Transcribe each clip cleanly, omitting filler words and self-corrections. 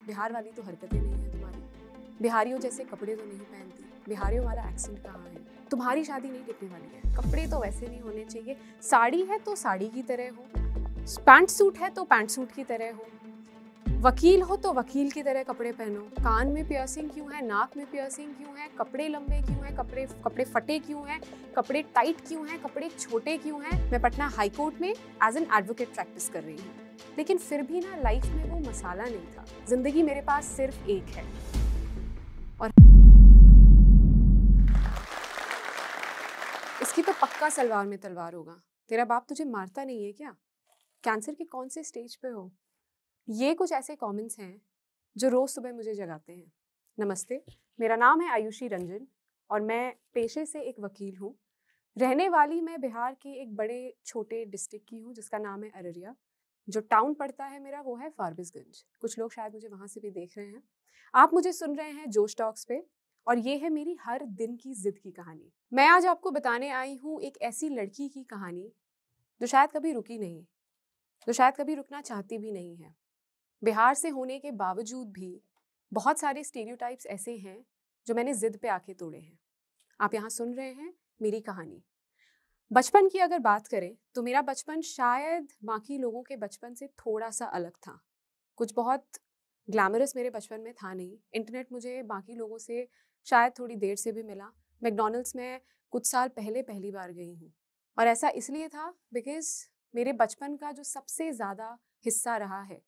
बिहार वाली तो हरकतें नहीं है तुम्हारी, बिहारियों जैसे कपड़े तो नहीं पहनती, बिहारियों वाला एक्सेंट कहाँ है, तुम्हारी शादी नहीं टिकने वाली है, कपड़े तो वैसे नहीं होने चाहिए, साड़ी है तो साड़ी की तरह हो, पैंट सूट है तो पैंट सूट की तरह हो, वकील हो तो वकील की तरह कपड़े पहनो, कान में पियर्सिंग क्यों है, नाक में पियर्सिंग क्यों है, कपड़े लंबे क्यों हैं, कपड़े फटे क्यों हैं, कपड़े टाइट क्यों हैं, कपड़े छोटे क्यों हैं। मैं पटना हाई कोर्ट में एज एन एडवोकेट प्रैक्टिस कर रही हूँ, लेकिन फिर भी ना लाइफ में वो मसाला नहीं था। जिंदगी मेरे पास सिर्फ एक है और इसकी तो पक्का सलवार में तलवार होगा। तेरा बाप तुझे मारता नहीं है क्या? कैंसर के कौन से स्टेज पे हो? ये कुछ ऐसे कमेंट्स हैं जो रोज सुबह मुझे जगाते हैं। नमस्ते, मेरा नाम है आयुषी रंजन और मैं पेशे से एक वकील हूँ। रहने वाली मैं बिहार के एक बड़े छोटे डिस्ट्रिक्ट की हूँ जिसका नाम है अररिया। जो टाउन पड़ता है मेरा वो है फारबिसगंज। कुछ लोग शायद मुझे वहाँ से भी देख रहे हैं। आप मुझे सुन रहे हैं जोश टॉक्स पे और ये है मेरी हर दिन की जिद की कहानी। मैं आज आपको बताने आई हूँ एक ऐसी लड़की की कहानी जो शायद कभी रुकी नहीं, जो शायद कभी रुकना चाहती भी नहीं है। बिहार से होने के बावजूद भी बहुत सारे स्टीरियोटाइप्स ऐसे हैं जो मैंने जिद पे आके तोड़े हैं। आप यहाँ सुन रहे हैं मेरी कहानी। बचपन की अगर बात करें तो मेरा बचपन शायद बाकी लोगों के बचपन से थोड़ा सा अलग था। कुछ बहुत ग्लैमरस मेरे बचपन में था नहीं। इंटरनेट मुझे बाकी लोगों से शायद थोड़ी देर से भी मिला। मैकडॉनल्ड्स में कुछ साल पहले पहली बार गई हूँ और ऐसा इसलिए था बिकॉज मेरे बचपन का जो सबसे ज़्यादा हिस्सा रहा है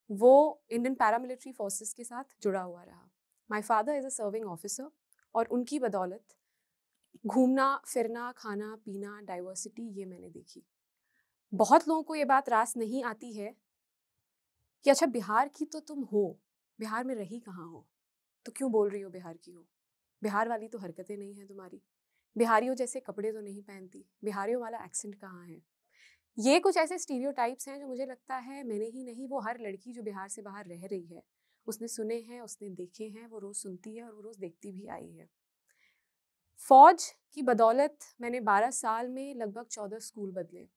वो इंडियन पैरामिलिट्री फोर्सेस के साथ जुड़ा हुआ रहा। My father is a serving officer और उनकी बदौलत घूमना फिरना खाना पीना डाइवर्सिटी ये मैंने देखी। बहुत लोगों को ये बात रास नहीं आती है कि अच्छा बिहार की तो तुम हो, बिहार में रही कहाँ हो, तो क्यों बोल रही हो बिहार की हो? बिहार वाली तो हरकतें नहीं है तुम्हारी, बिहारियों जैसे कपड़े तो नहीं पहनती, बिहारियों वाला एक्सेंट कहाँ है। ये कुछ ऐसे स्टीरियोटाइप्स हैं जो मुझे लगता है मैंने ही नहीं, वो हर लड़की जो बिहार से बाहर रह रही है उसने सुने हैं, उसने देखे हैं, वो रोज़ सुनती है और वो रोज़ देखती भी आई है। फौज की बदौलत मैंने 12 साल में लगभग 14 स्कूल बदले।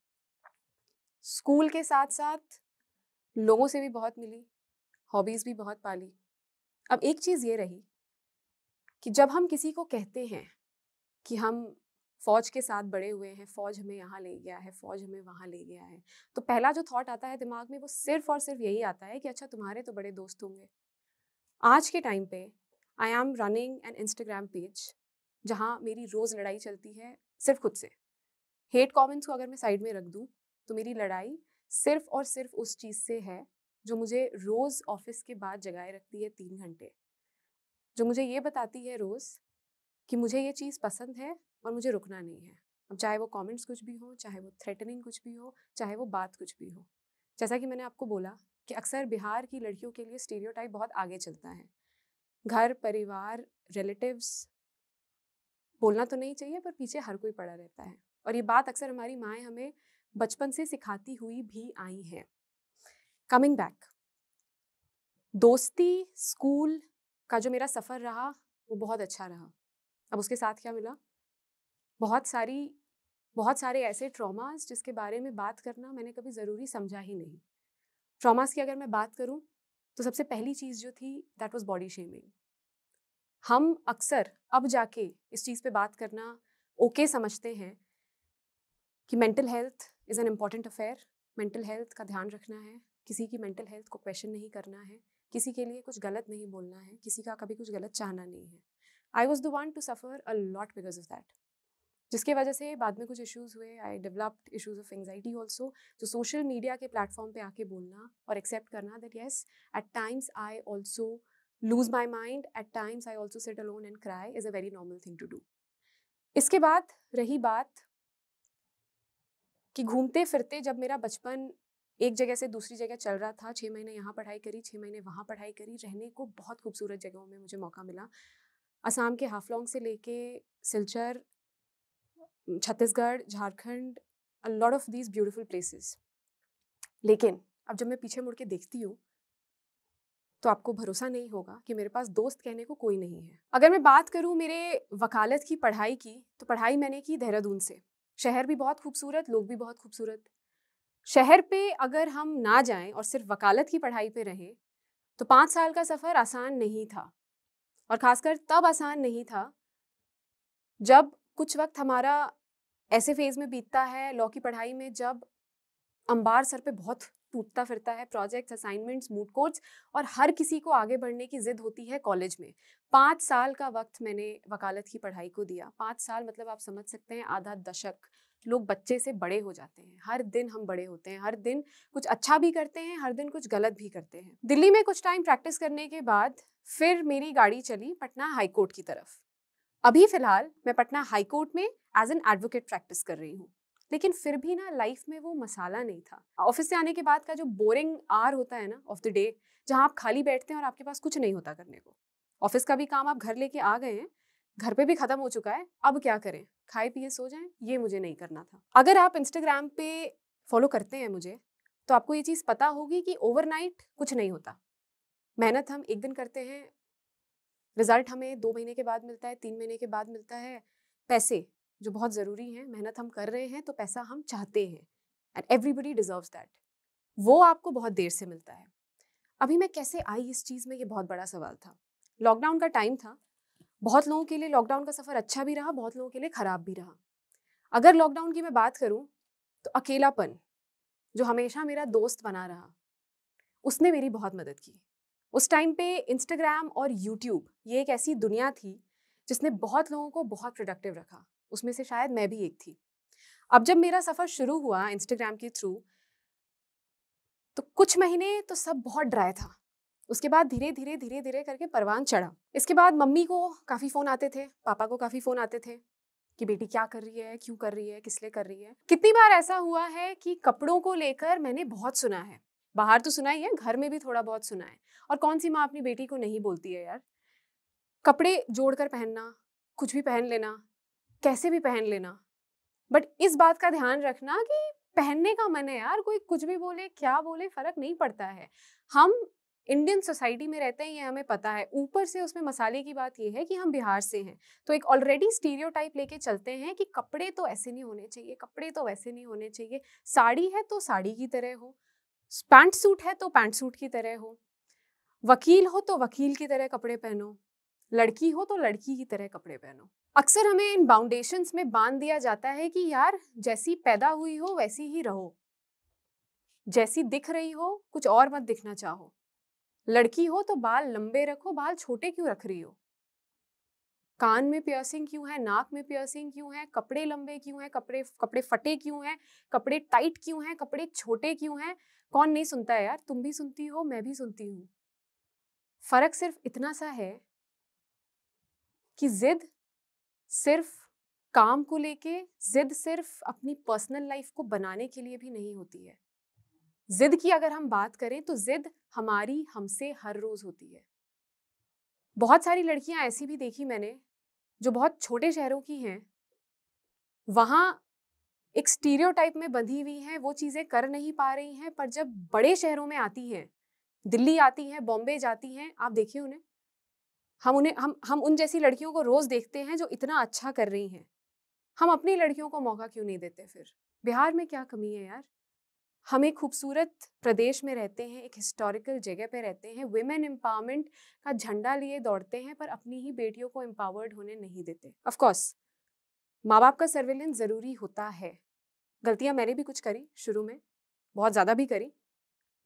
स्कूल के साथ साथ लोगों से भी बहुत मिली, हॉबीज़ भी बहुत पाली। अब एक चीज़ ये रही कि जब हम किसी को कहते हैं कि हम फ़ौज के साथ बड़े हुए हैं, फ़ौज हमें यहाँ ले गया है, फ़ौज हमें वहाँ ले गया है, तो पहला जो थॉट आता है दिमाग में वो सिर्फ़ और सिर्फ़ यही आता है कि अच्छा तुम्हारे तो बड़े दोस्त होंगे। आज के टाइम पे I am running an Instagram page जहाँ मेरी रोज़ लड़ाई चलती है सिर्फ खुद से। हेट कमेंट्स को अगर मैं साइड में रख दूँ तो मेरी लड़ाई सिर्फ और सिर्फ उस चीज़ से है जो मुझे रोज़ ऑफिस के बाद जगाए रखती है 3 घंटे, जो मुझे ये बताती है रोज़ कि मुझे ये चीज़ पसंद है और मुझे रुकना नहीं है। अब चाहे वो कमेंट्स कुछ भी हो, चाहे वो थ्रेटनिंग कुछ भी हो, चाहे वो बात कुछ भी हो। जैसा कि मैंने आपको बोला कि अक्सर बिहार की लड़कियों के लिए स्टीरियोटाइप बहुत आगे चलता है। घर परिवार रिलेटिव्स बोलना तो नहीं चाहिए पर पीछे हर कोई पड़ा रहता है और ये बात अक्सर हमारी माएँ हमें बचपन से सिखाती हुई भी आई हैं। कमिंग बैक, दोस्ती स्कूल का जो मेरा सफ़र रहा वो बहुत अच्छा रहा। अब उसके साथ क्या मिला? बहुत सारे ऐसे ट्रॉमास जिसके बारे में बात करना मैंने कभी ज़रूरी समझा ही नहीं। ट्रॉमास की अगर मैं बात करूं तो सबसे पहली चीज़ जो थी दैट वाज बॉडी शेमिंग। हम अक्सर अब जाके इस चीज़ पे बात करना ओके समझते हैं कि mental health is an important affair, mental health का ध्यान रखना है, किसी की मेंटल हेल्थ को क्वेश्चन नहीं करना है, किसी के लिए कुछ गलत नहीं बोलना है, किसी का कभी कुछ गलत चाहना नहीं है। I was the one to suffer a lot because of that, जिसकी वजह से बाद में कुछ इश्यूज़ हुए। I developed issues of anxiety also. तो सोशल मीडिया के प्लेटफॉर्म पे आके बोलना और एक्सेप्ट करना that yes at times I also lose my mind, at times I also sit alone and cry is a very normal thing to do. इसके बाद रही बात कि घूमते फिरते जब मेरा बचपन एक जगह से दूसरी जगह चल रहा था, 6 महीने यहाँ पढ़ाई करी, 6 महीने वहाँ पढ़ाई करी, रहने को बहुत खूबसूरत जगहों में मुझे मौका मिला। असम के हाफलॉन्ग से लेके सिलचर, छत्तीसगढ़, झारखंड, अ lot of these beautiful places. लेकिन अब जब मैं पीछे मुड़ के देखती हूँ तो आपको भरोसा नहीं होगा कि मेरे पास दोस्त कहने को कोई नहीं है। अगर मैं बात करूँ मेरे वकालत की पढ़ाई की, तो पढ़ाई मैंने की देहरादून से। शहर भी बहुत खूबसूरत, लोग भी बहुत खूबसूरत। शहर पे अगर हम ना जाएं और सिर्फ वकालत की पढ़ाई पे रहें तो 5 साल का सफ़र आसान नहीं था, और ख़ासकर तब आसान नहीं था जब कुछ वक़्त हमारा ऐसे फ़ेज़ में बीतता है लॉ की पढ़ाई में, जब अंबार सर पे बहुत टूटता फिरता है, प्रोजेक्ट्स, असाइनमेंट्स, मूड कोर्ट्स, और हर किसी को आगे बढ़ने की ज़िद होती है कॉलेज में। 5 साल का वक़्त मैंने वकालत की पढ़ाई को दिया। 5 साल मतलब आप समझ सकते हैं आधा दशक। लोग बच्चे से बड़े हो जाते हैं। हर दिन हम बड़े होते हैं, हर दिन कुछ अच्छा भी करते हैं, हर दिन कुछ गलत भी करते हैं। दिल्ली में कुछ टाइम प्रैक्टिस करने के बाद फिर मेरी गाड़ी चली पटना हाई कोर्ट की तरफ। अभी फ़िलहाल मैं पटना हाई कोर्ट में एज़ एन एडवोकेट प्रैक्टिस कर रही हूँ। लेकिन फिर भी ना लाइफ में वो मसाला नहीं था। ऑफिस से आने के बाद का जो बोरिंग आवर होता है ना ऑफ द डे, जहाँ आप खाली बैठते हैं और आपके पास कुछ नहीं होता करने को। ऑफिस का भी काम आप घर लेके आ गए हैं, घर पे भी खत्म हो चुका है, अब क्या करें? खाए पिए सो जाएं? ये मुझे नहीं करना था। अगर आप इंस्टाग्राम पे फॉलो करते हैं मुझे, तो आपको ये चीज़ पता होगी कि ओवरनाइट कुछ नहीं होता। मेहनत हम एक दिन करते हैं, रिजल्ट हमें 2 महीने के बाद मिलता है, 3 महीने के बाद मिलता है। पैसे जो बहुत ज़रूरी हैं, मेहनत हम कर रहे हैं तो पैसा हम चाहते हैं, एंड एवरीबडी डिजर्व्स दैट। वो आपको बहुत देर से मिलता है। अभी मैं कैसे आई इस चीज़ में, ये बहुत बड़ा सवाल था। लॉकडाउन का टाइम था। बहुत लोगों के लिए लॉकडाउन का सफ़र अच्छा भी रहा, बहुत लोगों के लिए ख़राब भी रहा। अगर लॉकडाउन की मैं बात करूँ, तो अकेलापन, जो हमेशा मेरा दोस्त बना रहा, उसने मेरी बहुत मदद की। उस टाइम पे इंस्टाग्राम और यूट्यूब ये एक ऐसी दुनिया थी जिसने बहुत लोगों को बहुत प्रोडक्टिव रखा। उसमें से शायद मैं भी एक थी। अब जब मेरा सफ़र शुरू हुआ इंस्टाग्राम के थ्रू, तो कुछ महीने तो सब बहुत ड्राई था। उसके बाद धीरे धीरे करके परवान चढ़ा। इसके बाद मम्मी को काफ़ी फ़ोन आते थे, पापा को काफ़ी फ़ोन आते थे कि बेटी क्या कर रही है, क्यों कर रही है, किस लिए कर रही है। कितनी बार ऐसा हुआ है कि कपड़ों को लेकर मैंने बहुत सुना है। बाहर तो सुना ही है, घर में भी थोड़ा बहुत सुना है। और कौन सी माँ अपनी बेटी को नहीं बोलती है यार। कपड़े जोड़कर पहनना, कुछ भी पहन लेना, कैसे भी पहन लेना, बट इस बात का ध्यान रखना कि पहनने का मन है यार, कोई कुछ भी बोले, क्या बोले, फर्क नहीं पड़ता है। हम इंडियन सोसाइटी में रहते हैं, ये हमें पता है। ऊपर से उसमें मसाले की बात ये है कि हम बिहार से हैं, तो एक ऑलरेडी स्टीरियोटाइप लेके चलते हैं कि कपड़े तो ऐसे नहीं होने चाहिए, कपड़े तो वैसे नहीं होने चाहिए। साड़ी है तो साड़ी की तरह हो, पैंट सूट है तो पैंट सूट की तरह हो, वकील हो तो वकील की तरह कपड़े पहनो, लड़की हो तो लड़की की तरह कपड़े पहनो। अक्सर हमें इन बाउंडेशंस में बांध दिया जाता है कि यार जैसी पैदा हुई हो वैसी ही रहो, जैसी दिख रही हो कुछ और मत दिखना चाहो, लड़की हो तो बाल लंबे रखो, बाल छोटे क्यों रख रही हो, कान में पियर्सिंग क्यों है, नाक में पियर्सिंग क्यों है, कपड़े लंबे क्यों हैं, कपड़े कपड़े फटे क्यों हैं, कपड़े टाइट क्यों हैं, कपड़े छोटे क्यों हैं। कौन नहीं सुनता है यार, तुम भी सुनती हो, मैं भी सुनती हूँ। फर्क सिर्फ इतना सा है कि जिद सिर्फ काम को लेके, जिद सिर्फ अपनी पर्सनल लाइफ को बनाने के लिए भी नहीं होती है। जिद की अगर हम बात करें तो जिद हमारी हमसे हर रोज होती है। बहुत सारी लड़कियां ऐसी भी देखी मैंने जो बहुत छोटे शहरों की हैं, वहां एक स्टीरियोटाइप में बंधी हुई हैं, वो चीजें कर नहीं पा रही हैं, पर जब बड़े शहरों में आती हैं, दिल्ली आती हैं, बॉम्बे जाती हैं, आप देखिए उन्हें, हम उन जैसी लड़कियों को रोज देखते हैं जो इतना अच्छा कर रही हैं। हम अपनी लड़कियों को मौका क्यों नहीं देते फिर? बिहार में क्या कमी है यार? हम एक खूबसूरत प्रदेश में रहते हैं, एक हिस्टोरिकल जगह पे रहते हैं, वुमेन एम्पावरमेंट का झंडा लिए दौड़ते हैं, पर अपनी ही बेटियों को एम्पावर्ड होने नहीं देते। ऑफ कोर्स माँ बाप का सर्विलेंस ज़रूरी होता है। गलतियाँ मैंने भी कुछ करी शुरू में, बहुत ज़्यादा भी करी,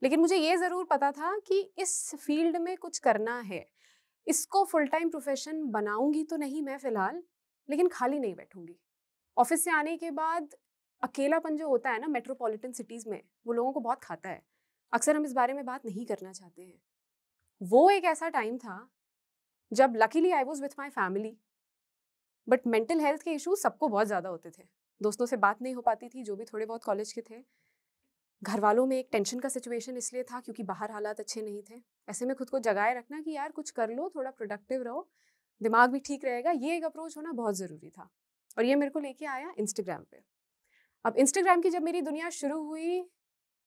लेकिन मुझे ये ज़रूर पता था कि इस फील्ड में कुछ करना है। इसको फुल टाइम प्रोफेशन बनाऊंगी तो नहीं मैं फ़िलहाल, लेकिन खाली नहीं बैठूंगी। ऑफिस से आने के बाद अकेलापन जो होता है ना मेट्रोपॉलिटन सिटीज़ में, वो लोगों को बहुत खाता है। अक्सर हम इस बारे में बात नहीं करना चाहते हैं। वो एक ऐसा टाइम था जब luckily I was with my family, but mental health के इश्यूज सबको बहुत ज़्यादा होते थे। दोस्तों से बात नहीं हो पाती थी, जो भी थोड़े बहुत कॉलेज के थे। घर वालों में एक टेंशन का सिचुएशन इसलिए था क्योंकि बाहर हालात अच्छे नहीं थे। ऐसे में खुद को जगाए रखना कि यार कुछ कर लो, थोड़ा प्रोडक्टिव रहो, दिमाग भी ठीक रहेगा, ये एक अप्रोच होना बहुत ज़रूरी था। और ये मेरे को लेके आया इंस्टाग्राम पे। अब इंस्टाग्राम की जब मेरी दुनिया शुरू हुई,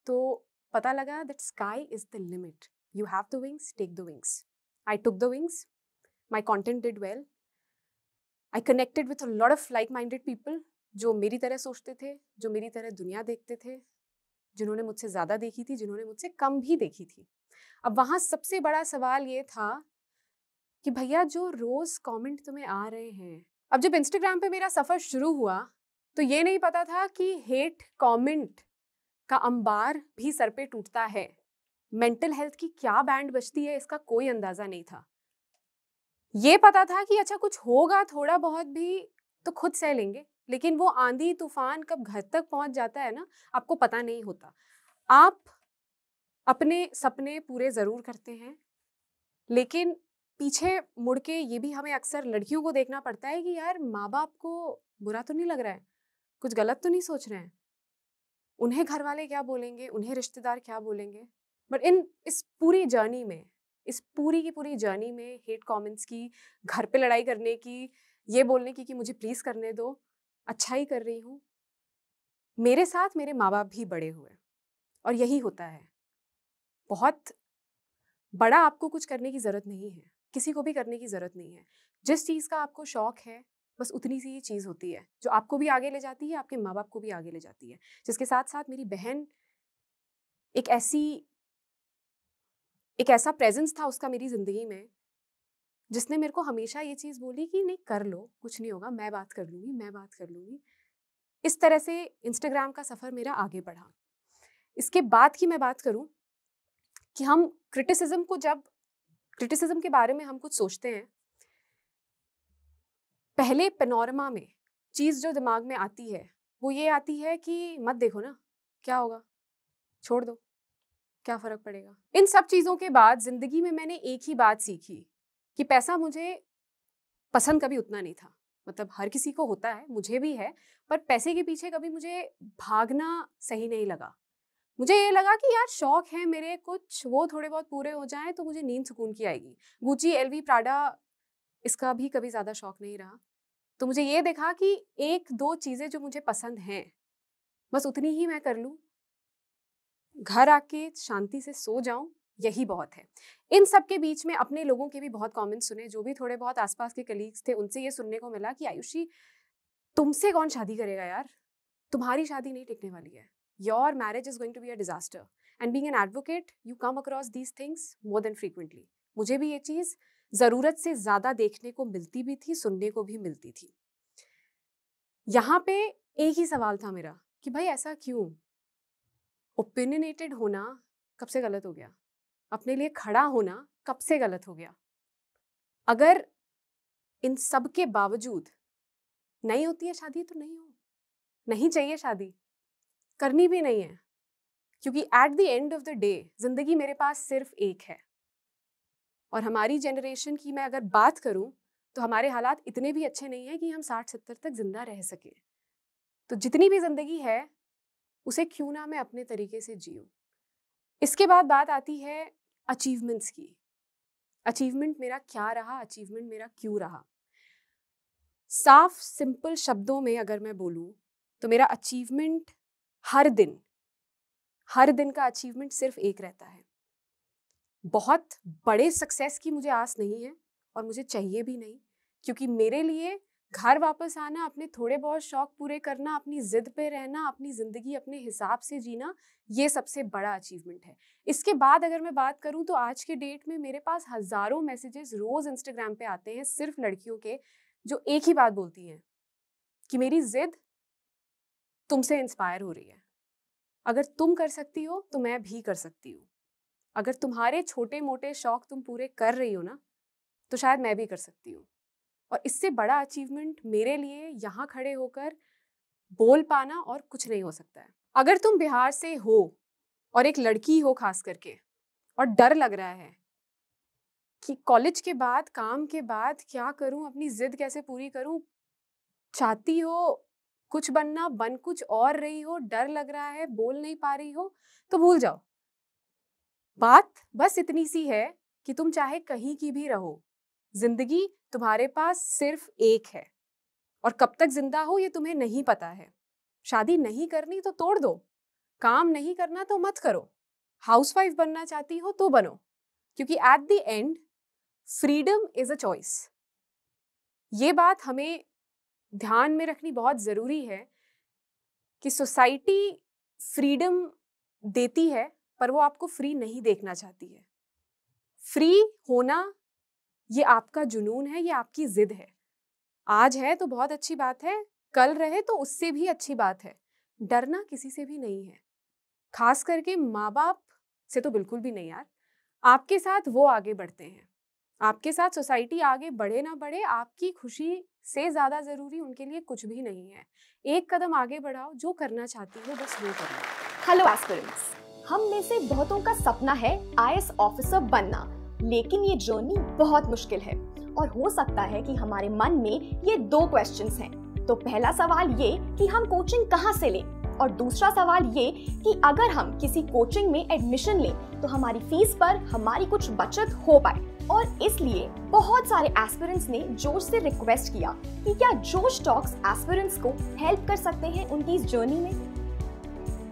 तो पता लगा that sky is the limit, you have the wings, take the wings. I took the wings, my content did well, I connected with a lot of like minded people जो मेरी तरह सोचते थे, जो मेरी तरह दुनिया देखते थे, जिन्होंने मुझसे ज़्यादा देखी थी, जिन्होंने मुझसे कम भी देखी थी। अब वहाँ सबसे बड़ा सवाल ये था कि भैया जो रोज़ कमेंट तुम्हें आ रहे हैं, अब जब इंस्टाग्राम पे मेरा सफ़र शुरू हुआ तो ये नहीं पता था कि हेट कमेंट का अंबार भी सर पे टूटता है। मेंटल हेल्थ की क्या बैंड बजती है इसका कोई अंदाज़ा नहीं था। ये पता था कि अच्छा कुछ होगा थोड़ा बहुत भी तो खुद सह लेंगे, लेकिन वो आंधी तूफान कब घर तक पहुंच जाता है ना, आपको पता नहीं होता। आप अपने सपने पूरे ज़रूर करते हैं, लेकिन पीछे मुड़ के ये भी हमें अक्सर लड़कियों को देखना पड़ता है कि यार माँ-बाप को बुरा तो नहीं लग रहा है, कुछ गलत तो नहीं सोच रहे हैं, उन्हें घर वाले क्या बोलेंगे, उन्हें रिश्तेदार क्या बोलेंगे। बट इस पूरी जर्नी में, इस पूरी की पूरी जर्नी में हेट कमेंट्स की, घर पे लड़ाई करने की, ये बोलने की कि मुझे प्लीज़ करने दो, अच्छा ही कर रही हूँ। मेरे साथ मेरे माँ-बाप भी बड़े हुए और यही होता है। बहुत बड़ा आपको कुछ करने की ज़रूरत नहीं है, किसी को भी करने की ज़रूरत नहीं है। जिस चीज़ का आपको शौक है, बस उतनी सी ही चीज़ होती है, जो आपको भी आगे ले जाती है, आपके माँ-बाप को भी आगे ले जाती है। जिसके साथ-साथ मेरी बहन एक ऐसी एक ऐसा प्रेज़ेंस था उसका मेरी ज़िंदगी में, जिसने मेरे को हमेशा ये चीज़ बोली कि नहीं कर लो, कुछ नहीं होगा, मैं बात कर लूँगी, मैं बात कर लूँगी। इस तरह से इंस्टाग्राम का सफ़र मेरा आगे बढ़ा। इसके बाद की मैं बात करूँ कि हम क्रिटिसिज़्म के बारे में हम कुछ सोचते हैं, पहले पैनोरमा में चीज़ जो दिमाग में आती है, वो ये आती है कि मत देखो ना, क्या होगा? छोड़ दो, क्या फ़र्क पड़ेगा? इन सब चीज़ों के बाद ज़िंदगी में मैंने एक ही बात सीखी कि पैसा मुझे पसंद कभी उतना नहीं था। मतलब हर किसी को होता है, मुझे भी है, पर पैसे के पीछे कभी मुझे भागना सही नहीं लगा। मुझे ये लगा कि यार शौक है मेरे कुछ, वो थोड़े बहुत पूरे हो जाएँ तो मुझे नींद सुकून की आएगी। गुची, एलवी, प्राडा इसका भी कभी ज़्यादा शौक नहीं रहा। तो मुझे ये देखा कि 1-2 चीज़ें जो मुझे पसंद हैं, बस उतनी ही मैं कर लूँ, घर आके शांति से सो जाऊँ, यही बहुत है। इन सब के बीच में अपने लोगों के भी बहुत कमेंट्स सुने, जो भी थोड़े बहुत आस-पास के कलीग्स थे, उनसे ये सुनने को मिला कि आयुषी, तुमसे कौन शादी करेगा यार? तुम्हारी शादी नहीं टिकने वाली है। Your marriage is going to be a disaster. And being an advocate, you come across these things more than frequently. मुझे भी ये चीज़ ज़रूरत से ज़्यादा देखने को मिलती भी थी, सुनने को भी मिलती थी। यहाँ पे एक ही सवाल था मेरा कि भाई ऐसा क्यों? ओपिनियनेटेड होना कब से गलत हो गया? अपने लिए खड़ा होना कब से गलत हो गया? अगर इन सब के बावजूद नहीं होती है शादी तो नहीं हो, नहीं चाहिए शादी, करनी भी नहीं है, क्योंकि at the end of the day जिंदगी मेरे पास सिर्फ एक है। और हमारी जनरेशन की मैं अगर बात करूं तो हमारे हालात इतने भी अच्छे नहीं हैं कि हम 60-70 तक जिंदा रह सके। तो जितनी भी जिंदगी है उसे क्यों ना मैं अपने तरीके से जीऊं। इसके बाद बात आती है अचीवमेंट्स की। अचीवमेंट मेरा क्या रहा, अचीवमेंट मेरा क्यों रहा? साफ सिंपल शब्दों में अगर मैं बोलूं तो मेरा अचीवमेंट हर दिन का अचीवमेंट सिर्फ एक रहता है। बहुत बड़े सक्सेस की मुझे आस नहीं है और मुझे चाहिए भी नहीं, क्योंकि मेरे लिए घर वापस आना, अपने थोड़े बहुत शौक पूरे करना, अपनी जिद पे रहना, अपनी ज़िंदगी अपने हिसाब से जीना, ये सबसे बड़ा अचीवमेंट है। इसके बाद अगर मैं बात करूं तो आज के डेट में मेरे पास हज़ारों मैसेजेस रोज़ इंस्टाग्राम पे आते हैं सिर्फ लड़कियों के, जो एक ही बात बोलती हैं कि मेरी जिद तुमसे इंस्पायर हो रही है। अगर तुम कर सकती हो तो मैं भी कर सकती हूँ। अगर तुम्हारे छोटे मोटे शौक तुम पूरे कर रही हो ना, तो शायद मैं भी कर सकती हूँ। और इससे बड़ा अचीवमेंट मेरे लिए यहाँ खड़े होकर बोल पाना और कुछ नहीं हो सकता है। अगर तुम बिहार से हो और एक लड़की हो खास करके, और डर लग रहा है कि कॉलेज के बाद, काम के बाद क्या करूं, अपनी जिद कैसे पूरी करूं, चाहती हो कुछ बनना, बन कुछ और रही हो, डर लग रहा है, बोल नहीं पा रही हो, तो भूल जाओ। बात बस इतनी सी है कि तुम चाहे कहीं की भी रहो, जिंदगी तुम्हारे पास सिर्फ एक है और कब तक जिंदा हो ये तुम्हें नहीं पता है। शादी नहीं करनी तो तोड़ दो, काम नहीं करना तो मत करो, हाउसवाइफ बनना चाहती हो तो बनो, क्योंकि at the end freedom is a choice. ये बात हमें ध्यान में रखनी बहुत जरूरी है कि सोसाइटी फ्रीडम देती है पर वो आपको फ्री नहीं देखना चाहती है। फ्री होना ये आपका जुनून है, ये आपकी जिद है। आज है तो बहुत अच्छी बात है, कल रहे तो उससे भी अच्छी बात है। डरना किसी से भी नहीं है, खास करके माँ बाप से तो बिल्कुल भी नहीं यार। आपके साथ वो आगे बढ़ते हैं, आपके साथ सोसाइटी आगे बढ़े ना बढ़े, आपकी खुशी से ज्यादा जरूरी उनके लिए कुछ भी नहीं है। एक कदम आगे बढ़ाओ, जो करना चाहती हो बस वो करो। हेलो एस्पिरेंट्स, हम में से बहुतों का सपना है आईएएस ऑफिसर बनना, लेकिन ये जर्नी बहुत मुश्किल है और हो सकता है कि हमारे मन में ये दो क्वेश्चंस हैं। तो पहला सवाल ये कि हम कोचिंग कहाँ से लें, और दूसरा सवाल ये कि अगर हम किसी कोचिंग में एडमिशन लें तो हमारी फीस पर हमारी कुछ बचत हो पाए। और इसलिए बहुत सारे एस्पिरेंट्स ने जोश से रिक्वेस्ट किया कि क्या जोश टॉक्स एस्पिरेंट्स को हेल्प कर सकते हैं उनकी इस जर्नी में।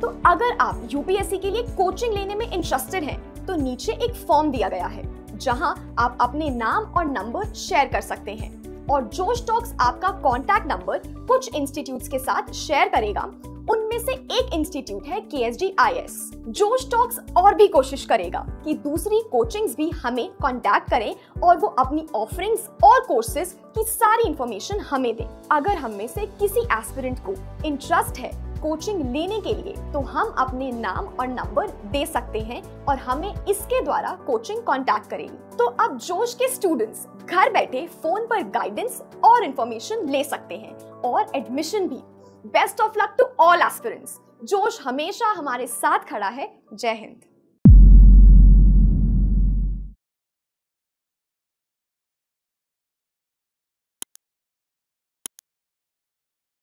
तो अगर आप यूपीएससी के लिए कोचिंग लेने में इंटरेस्टेड हैं तो नीचे एक फॉर्म दिया गया है जहां आप अपने नाम और नंबर शेयर कर सकते हैं, और जोश टॉक्स आपका कॉन्टैक्ट नंबर कुछ इंस्टीट्यूट्स के साथ शेयर करेगा। उनमें से एक इंस्टीट्यूट है KSD-IS। जोश टॉक्स और भी कोशिश करेगा कि दूसरी कोचिंग्स भी हमें कांटेक्ट करें और वो अपनी ऑफरिंग्स और कोर्सेज की सारी इंफॉर्मेशन हमें दें। अगर हम में से किसी एस्पिरेंट को इंटरेस्ट है कोचिंग लेने के लिए तो हम अपने नाम और नंबर दे सकते हैं और हमें इसके द्वारा कोचिंग कांटेक्ट करेगी। तो अब जोश के स्टूडेंट्स घर बैठे फोन पर गाइडेंस और इंफॉर्मेशन ले सकते हैं और एडमिशन भी। Best of luck to all aspirants. जोश हमेशा हमारे साथ खड़ा है। जय हिंद।